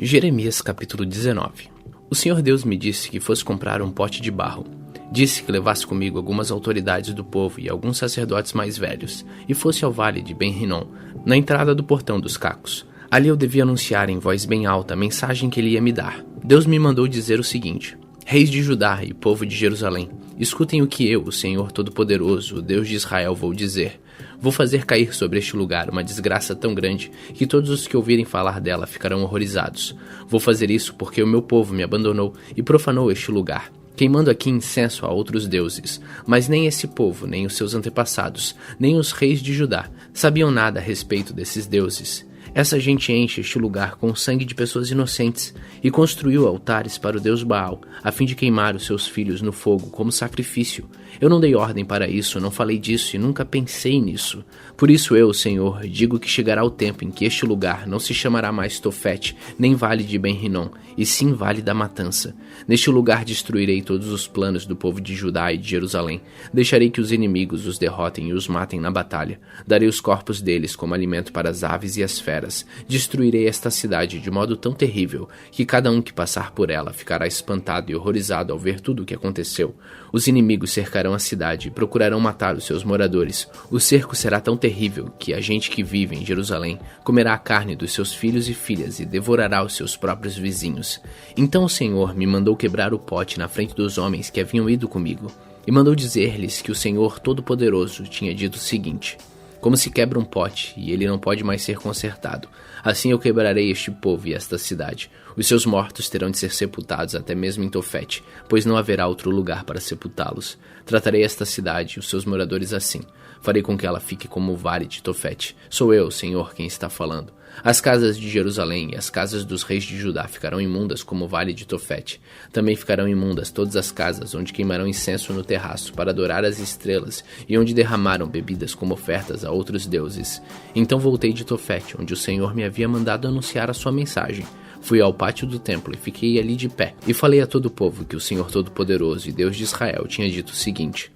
Jeremias capítulo 19. O Senhor Deus me disse que fosse comprar um pote de barro. Disse que levasse comigo algumas autoridades do povo e alguns sacerdotes mais velhos, e fosse ao vale de Ben-Rinom, na entrada do portão dos cacos. Ali eu devia anunciar em voz bem alta a mensagem que ele ia me dar. Deus me mandou dizer o seguinte: Reis de Judá e povo de Jerusalém, escutem o que eu, o Senhor Todo-Poderoso, o Deus de Israel, vou dizer. Vou fazer cair sobre este lugar uma desgraça tão grande que todos os que ouvirem falar dela ficarão horrorizados. Vou fazer isso porque o meu povo me abandonou e profanou este lugar, queimando aqui incenso a outros deuses. Mas nem esse povo, nem os seus antepassados, nem os reis de Judá sabiam nada a respeito desses deuses. Essa gente enche este lugar com o sangue de pessoas inocentes e construiu altares para o deus Baal, a fim de queimar os seus filhos no fogo como sacrifício. Eu não dei ordem para isso, não falei disso e nunca pensei nisso. Por isso eu, Senhor, digo que chegará o tempo em que este lugar não se chamará mais Tofete, nem Vale de Ben-Rinom, e sim Vale da Matança. Neste lugar destruirei todos os planos do povo de Judá e de Jerusalém. Deixarei que os inimigos os derrotem e os matem na batalha. Darei os corpos deles como alimento para as aves e as feras. Destruirei esta cidade de modo tão terrível que cada um que passar por ela ficará espantado e horrorizado ao ver tudo o que aconteceu. Os inimigos cercarão a cidade e procurarão matar os seus moradores. O cerco será tão terrível que a gente que vive em Jerusalém comerá a carne dos seus filhos e filhas e devorará os seus próprios vizinhos. Então o Senhor me mandou quebrar o pote na frente dos homens que haviam ido comigo e mandou dizer-lhes que o Senhor Todo-Poderoso tinha dito o seguinte: como se quebra um pote, e ele não pode mais ser consertado, assim eu quebrarei este povo e esta cidade. Os seus mortos terão de ser sepultados até mesmo em Tofete, pois não haverá outro lugar para sepultá-los. Tratarei esta cidade e os seus moradores assim. Farei com que ela fique como o vale de Tofete. Sou eu, Senhor, quem está falando. As casas de Jerusalém e as casas dos reis de Judá ficarão imundas como o vale de Tofete. Também ficarão imundas todas as casas onde queimaram incenso no terraço para adorar as estrelas e onde derramaram bebidas como ofertas a outros deuses. Então voltei de Tofete, onde o Senhor me havia mandado anunciar a sua mensagem. Fui ao pátio do templo e fiquei ali de pé, e falei a todo o povo que o Senhor Todo-Poderoso e Deus de Israel tinha dito o seguinte: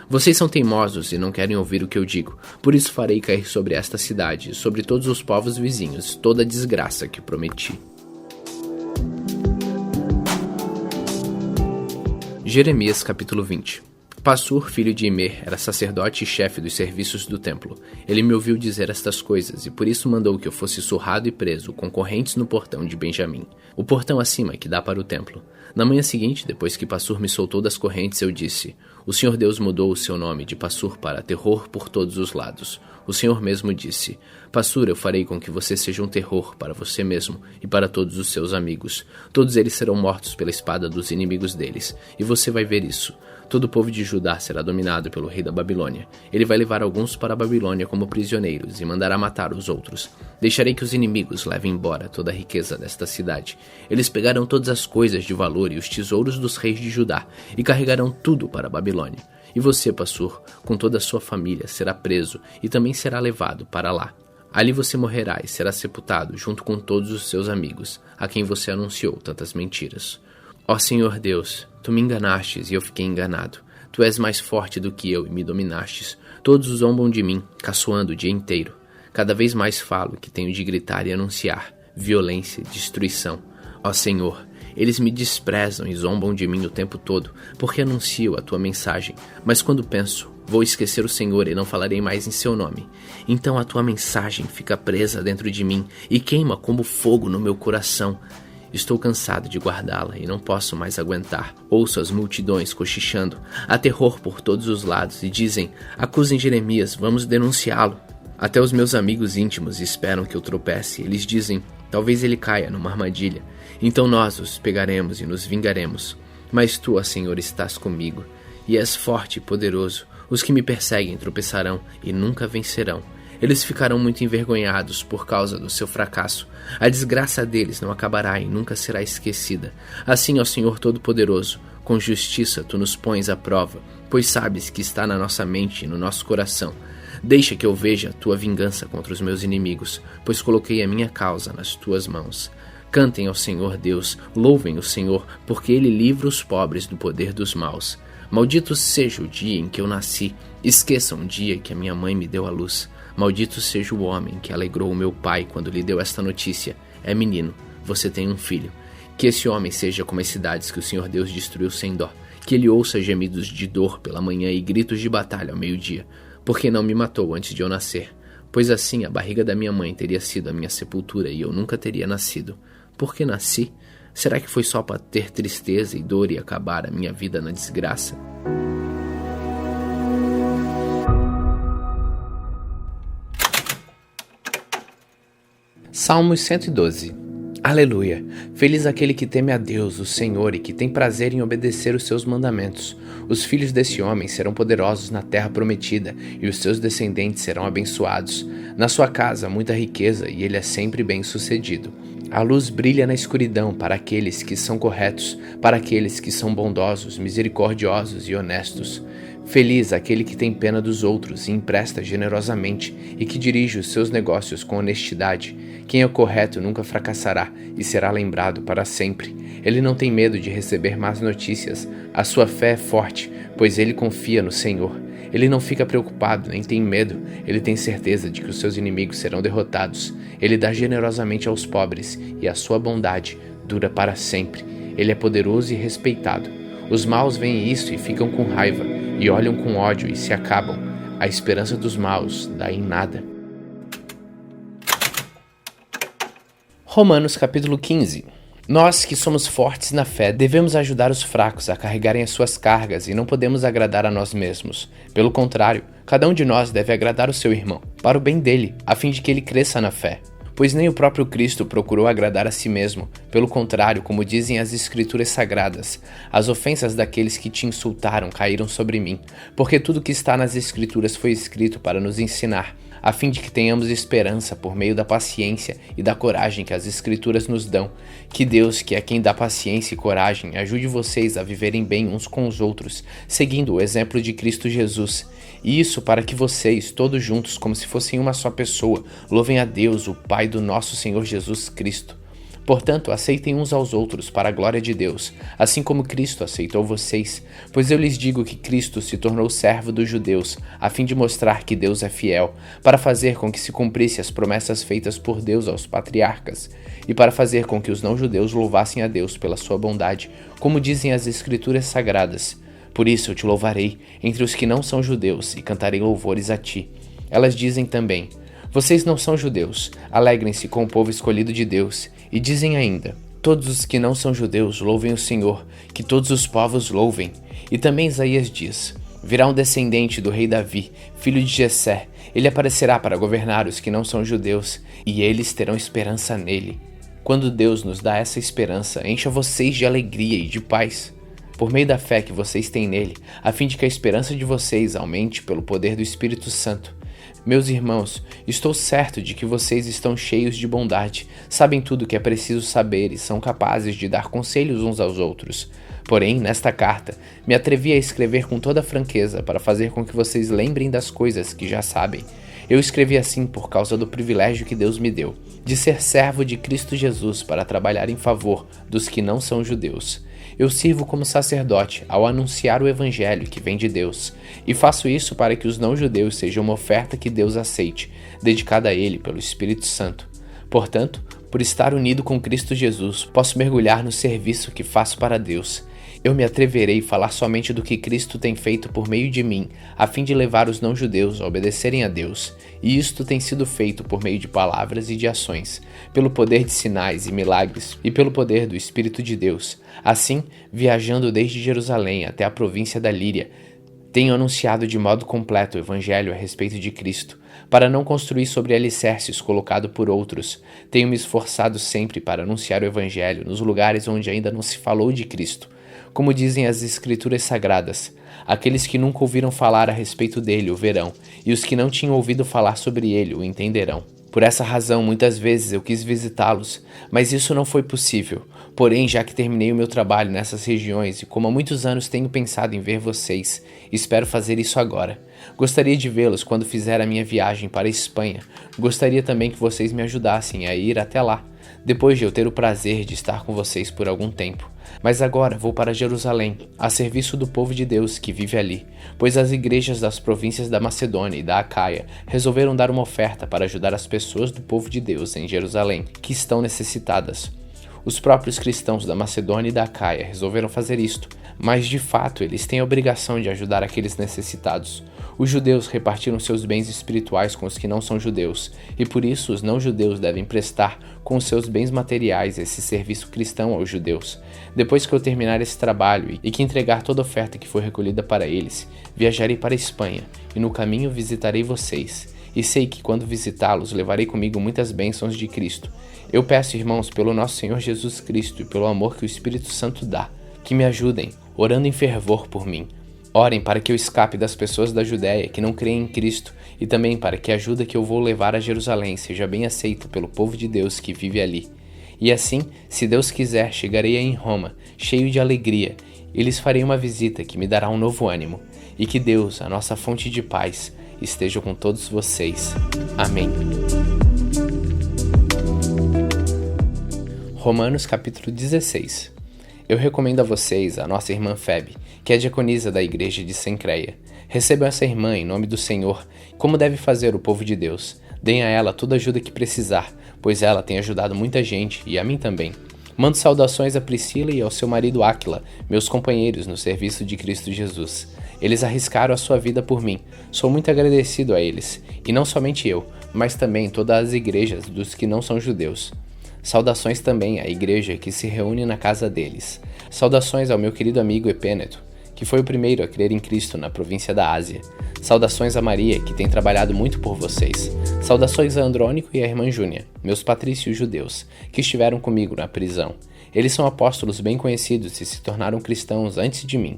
vocês são teimosos e não querem ouvir o que eu digo, por isso farei cair sobre esta cidade e sobre todos os povos vizinhos toda a desgraça que prometi. Jeremias capítulo 20. Passur, filho de Imer, era sacerdote e chefe dos serviços do templo. Ele me ouviu dizer estas coisas e por isso mandou que eu fosse surrado e preso com correntes no portão de Benjamim, o portão acima que dá para o templo. Na manhã seguinte, depois que Passur me soltou das correntes, eu disse: o Senhor Deus mudou o seu nome de Passur para terror por todos os lados. O Senhor mesmo disse: Passur, eu farei com que você seja um terror para você mesmo e para todos os seus amigos. Todos eles serão mortos pela espada dos inimigos deles, e você vai ver isso. Todo o povo de Judá será dominado pelo rei da Babilônia. Ele vai levar alguns para a Babilônia como prisioneiros e mandará matar os outros. Deixarei que os inimigos levem embora toda a riqueza desta cidade. Eles pegarão todas as coisas de valor e os tesouros dos reis de Judá e carregarão tudo para a Babilônia. E você, Passur, com toda a sua família, será preso e também será levado para lá. Ali você morrerá e será sepultado junto com todos os seus amigos, a quem você anunciou tantas mentiras. Ó Senhor Deus, tu me enganastes e eu fiquei enganado. Tu és mais forte do que eu e me dominastes. Todos zombam de mim, caçoando o dia inteiro. Cada vez mais falo que tenho de gritar e anunciar violência e destruição. Ó Senhor, eles me desprezam e zombam de mim o tempo todo, porque anuncio a tua mensagem. Mas quando penso, vou esquecer o Senhor e não falarei mais em seu nome. Então a tua mensagem fica presa dentro de mim e queima como fogo no meu coração. Estou cansado de guardá-la e não posso mais aguentar. Ouço as multidões cochichando. Há terror por todos os lados e dizem: acusem Jeremias, vamos denunciá-lo. Até os meus amigos íntimos esperam que eu tropece. Eles dizem: talvez ele caia numa armadilha. Então nós os pegaremos e nos vingaremos. Mas tu, ó Senhor, estás comigo e és forte e poderoso. Os que me perseguem tropeçarão e nunca vencerão. Eles ficarão muito envergonhados por causa do seu fracasso. A desgraça deles não acabará e nunca será esquecida. Assim, ó Senhor Todo-Poderoso, com justiça tu nos pões à prova, pois sabes que está na nossa mente e no nosso coração. Deixa que eu veja a tua vingança contra os meus inimigos, pois coloquei a minha causa nas tuas mãos. Cantem ao Senhor Deus, louvem o Senhor, porque ele livra os pobres do poder dos maus. Maldito seja o dia em que eu nasci, esqueçam o dia que a minha mãe me deu à luz. Maldito seja o homem que alegrou o meu pai quando lhe deu esta notícia. É menino, você tem um filho. Que esse homem seja como as cidades que o Senhor Deus destruiu sem dó. Que ele ouça gemidos de dor pela manhã e gritos de batalha ao meio-dia. Porque não me matou antes de eu nascer. Pois assim a barriga da minha mãe teria sido a minha sepultura e eu nunca teria nascido. Por que nasci? Será que foi só para ter tristeza e dor e acabar a minha vida na desgraça? Salmos 112. Aleluia! Feliz aquele que teme a Deus, o Senhor, e que tem prazer em obedecer os seus mandamentos. Os filhos desse homem serão poderosos na terra prometida, e os seus descendentes serão abençoados. Na sua casa, muita riqueza, e ele é sempre bem-sucedido. A luz brilha na escuridão para aqueles que são corretos, para aqueles que são bondosos, misericordiosos e honestos. Feliz aquele que tem pena dos outros e empresta generosamente e que dirige os seus negócios com honestidade. Quem é correto nunca fracassará e será lembrado para sempre. Ele não tem medo de receber más notícias. A sua fé é forte, pois ele confia no Senhor. Ele não fica preocupado, nem tem medo. Ele tem certeza de que os seus inimigos serão derrotados. Ele dá generosamente aos pobres e a sua bondade dura para sempre. Ele é poderoso e respeitado. Os maus veem isso e ficam com raiva, e olham com ódio e se acabam. A esperança dos maus dá em nada. Romanos capítulo 15. Nós que somos fortes na fé devemos ajudar os fracos a carregarem as suas cargas e não podemos agradar a nós mesmos. Pelo contrário, cada um de nós deve agradar o seu irmão, para o bem dele, a fim de que ele cresça na fé. Pois nem o próprio Cristo procurou agradar a si mesmo. Pelo contrário, como dizem as Escrituras Sagradas, as ofensas daqueles que te insultaram caíram sobre mim, porque tudo que está nas Escrituras foi escrito para nos ensinar, a fim de que tenhamos esperança por meio da paciência e da coragem que as Escrituras nos dão. Que Deus, que é quem dá paciência e coragem, ajude vocês a viverem bem uns com os outros, seguindo o exemplo de Cristo Jesus. E isso para que vocês, todos juntos, como se fossem uma só pessoa, louvem a Deus, o Pai do nosso Senhor Jesus Cristo. Portanto, aceitem uns aos outros para a glória de Deus, assim como Cristo aceitou vocês. Pois eu lhes digo que Cristo se tornou servo dos judeus, a fim de mostrar que Deus é fiel, para fazer com que se cumprissem as promessas feitas por Deus aos patriarcas, e para fazer com que os não-judeus louvassem a Deus pela sua bondade, como dizem as Escrituras Sagradas. Por isso eu te louvarei entre os que não são judeus e cantarei louvores a ti. Elas dizem também: vocês não são judeus, alegrem-se com o povo escolhido de Deus. E dizem ainda: todos os que não são judeus louvem o Senhor, que todos os povos louvem. E também Isaías diz: virá um descendente do rei Davi, filho de Jessé. Ele aparecerá para governar os que não são judeus, e eles terão esperança nele. Quando Deus nos dá essa esperança, encha vocês de alegria e de paz, por meio da fé que vocês têm nele, a fim de que a esperança de vocês aumente pelo poder do Espírito Santo. Meus irmãos, estou certo de que vocês estão cheios de bondade, sabem tudo o que é preciso saber e são capazes de dar conselhos uns aos outros. Porém, nesta carta, me atrevi a escrever com toda franqueza para fazer com que vocês lembrem das coisas que já sabem. Eu escrevi assim por causa do privilégio que Deus me deu, de ser servo de Cristo Jesus para trabalhar em favor dos que não são judeus. Eu sirvo como sacerdote ao anunciar o evangelho que vem de Deus, e faço isso para que os não-judeus sejam uma oferta que Deus aceite, dedicada a Ele pelo Espírito Santo. Portanto, por estar unido com Cristo Jesus, posso mergulhar no serviço que faço para Deus. Eu me atreverei a falar somente do que Cristo tem feito por meio de mim, a fim de levar os não-judeus a obedecerem a Deus. E isto tem sido feito por meio de palavras e de ações, pelo poder de sinais e milagres e pelo poder do Espírito de Deus. Assim, viajando desde Jerusalém até a província da Líria, tenho anunciado de modo completo o Evangelho a respeito de Cristo, para não construir sobre alicerces colocado por outros. Tenho me esforçado sempre para anunciar o Evangelho nos lugares onde ainda não se falou de Cristo. Como dizem as Escrituras Sagradas, aqueles que nunca ouviram falar a respeito dele o verão, e os que não tinham ouvido falar sobre ele o entenderão. Por essa razão, muitas vezes eu quis visitá-los, mas isso não foi possível. Porém, já que terminei o meu trabalho nessas regiões e como há muitos anos tenho pensado em ver vocês, espero fazer isso agora. Gostaria de vê-los quando fizer a minha viagem para a Espanha. Gostaria também que vocês me ajudassem a ir até lá, depois de eu ter o prazer de estar com vocês por algum tempo. Mas agora vou para Jerusalém, a serviço do povo de Deus que vive ali, pois as igrejas das províncias da Macedônia e da Acaia resolveram dar uma oferta para ajudar as pessoas do povo de Deus em Jerusalém, que estão necessitadas. Os próprios cristãos da Macedônia e da Acaia resolveram fazer isto, mas de fato eles têm a obrigação de ajudar aqueles necessitados. Os judeus repartiram seus bens espirituais com os que não são judeus, e por isso os não-judeus devem prestar com os seus bens materiais esse serviço cristão aos judeus. Depois que eu terminar esse trabalho e que entregar toda a oferta que foi recolhida para eles, viajarei para a Espanha, e no caminho visitarei vocês. E sei que quando visitá-los levarei comigo muitas bênçãos de Cristo. Eu peço, irmãos, pelo nosso Senhor Jesus Cristo e pelo amor que o Espírito Santo dá, que me ajudem, orando em fervor por mim. Orem para que eu escape das pessoas da Judéia que não creem em Cristo e também para que a ajuda que eu vou levar a Jerusalém seja bem aceita pelo povo de Deus que vive ali. E assim, se Deus quiser, chegarei em Roma, cheio de alegria, e lhes farei uma visita que me dará um novo ânimo. E que Deus, a nossa fonte de paz, esteja com todos vocês. Amém. Romanos capítulo 16. Eu recomendo a vocês a nossa irmã Febe, que é diaconisa da igreja de Cencreia. Recebam essa irmã em nome do Senhor, como deve fazer o povo de Deus. Deem a ela toda a ajuda que precisar, pois ela tem ajudado muita gente e a mim também. Mando saudações a Priscila e ao seu marido Áquila, meus companheiros no serviço de Cristo Jesus. Eles arriscaram a sua vida por mim. Sou muito agradecido a eles, e não somente eu, mas também todas as igrejas dos que não são judeus. Saudações também à igreja que se reúne na casa deles. Saudações ao meu querido amigo Epêneto, que foi o primeiro a crer em Cristo na província da Ásia. Saudações a Maria, que tem trabalhado muito por vocês. Saudações a Andrônico e a irmã Júnia, meus patrícios judeus, que estiveram comigo na prisão. Eles são apóstolos bem conhecidos e se tornaram cristãos antes de mim.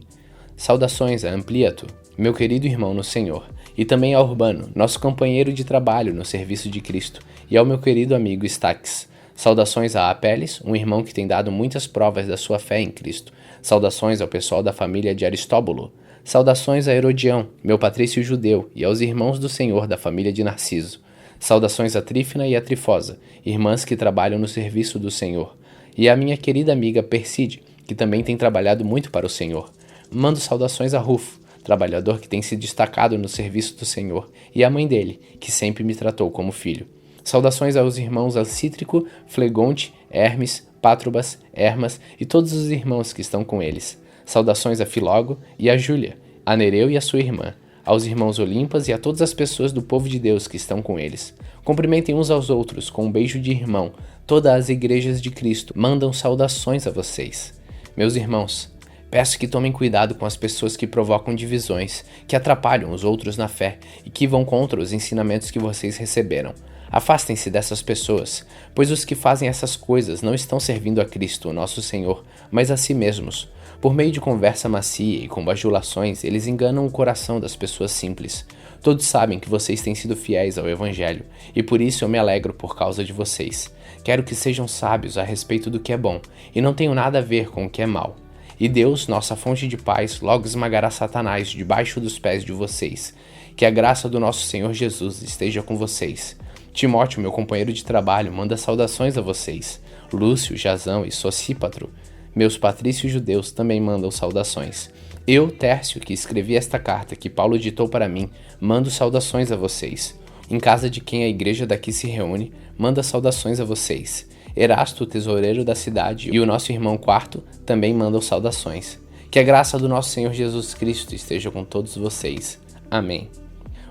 Saudações a Ampliato, meu querido irmão no Senhor, e também a Urbano, nosso companheiro de trabalho no serviço de Cristo, e ao meu querido amigo Estaques. Saudações a Apeles, um irmão que tem dado muitas provas da sua fé em Cristo. Saudações ao pessoal da família de Aristóbulo. Saudações a Herodião, meu patrício judeu, e aos irmãos do Senhor da família de Narciso. Saudações a Trífina e a Trifosa, irmãs que trabalham no serviço do Senhor. E a minha querida amiga Perside, que também tem trabalhado muito para o Senhor. Mando saudações a Rufo, trabalhador que tem se destacado no serviço do Senhor, e a mãe dele, que sempre me tratou como filho. Saudações aos irmãos Alcítrico, Flegonte, Hermes, Pátrobas, Hermas e todos os irmãos que estão com eles. Saudações a Filógo e a Júlia, a Nereu e a sua irmã, aos irmãos Olimpas e a todas as pessoas do povo de Deus que estão com eles. Cumprimentem uns aos outros com um beijo de irmão. Todas as igrejas de Cristo mandam saudações a vocês. Meus irmãos, peço que tomem cuidado com as pessoas que provocam divisões, que atrapalham os outros na fé e que vão contra os ensinamentos que vocês receberam. Afastem-se dessas pessoas, pois os que fazem essas coisas não estão servindo a Cristo, nosso Senhor, mas a si mesmos. Por meio de conversa macia e com bajulações, eles enganam o coração das pessoas simples. Todos sabem que vocês têm sido fiéis ao Evangelho, e por isso eu me alegro por causa de vocês. Quero que sejam sábios a respeito do que é bom, e não tenho nada a ver com o que é mal. E Deus, nossa fonte de paz, logo esmagará Satanás debaixo dos pés de vocês. Que a graça do nosso Senhor Jesus esteja com vocês. Timóteo, meu companheiro de trabalho, manda saudações a vocês. Lúcio, Jazão e Sosípatro, meus patrícios judeus, também mandam saudações. Eu, Tércio, que escrevi esta carta que Paulo ditou para mim, mando saudações a vocês. Em casa de quem a igreja daqui se reúne, manda saudações a vocês. Erasto, o tesoureiro da cidade, e o nosso irmão Quarto também mandam saudações. Que a graça do nosso Senhor Jesus Cristo esteja com todos vocês. Amém.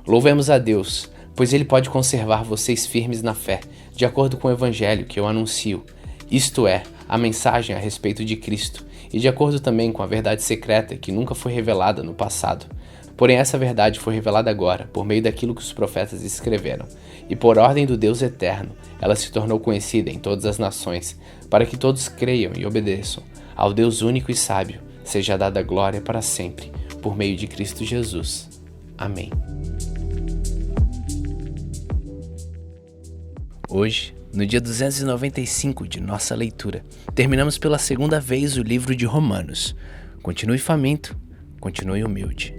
Louvemos a Deus, pois Ele pode conservar vocês firmes na fé, de acordo com o Evangelho que eu anuncio, isto é, a mensagem a respeito de Cristo, e de acordo também com a verdade secreta que nunca foi revelada no passado. Porém essa verdade foi revelada agora, por meio daquilo que os profetas escreveram, e por ordem do Deus eterno, ela se tornou conhecida em todas as nações, para que todos creiam e obedeçam. Ao Deus único e sábio, seja dada glória para sempre, por meio de Cristo Jesus. Amém. Hoje, no dia 295 de nossa leitura, terminamos pela segunda vez o livro de Romanos. Continue faminto, continue humilde.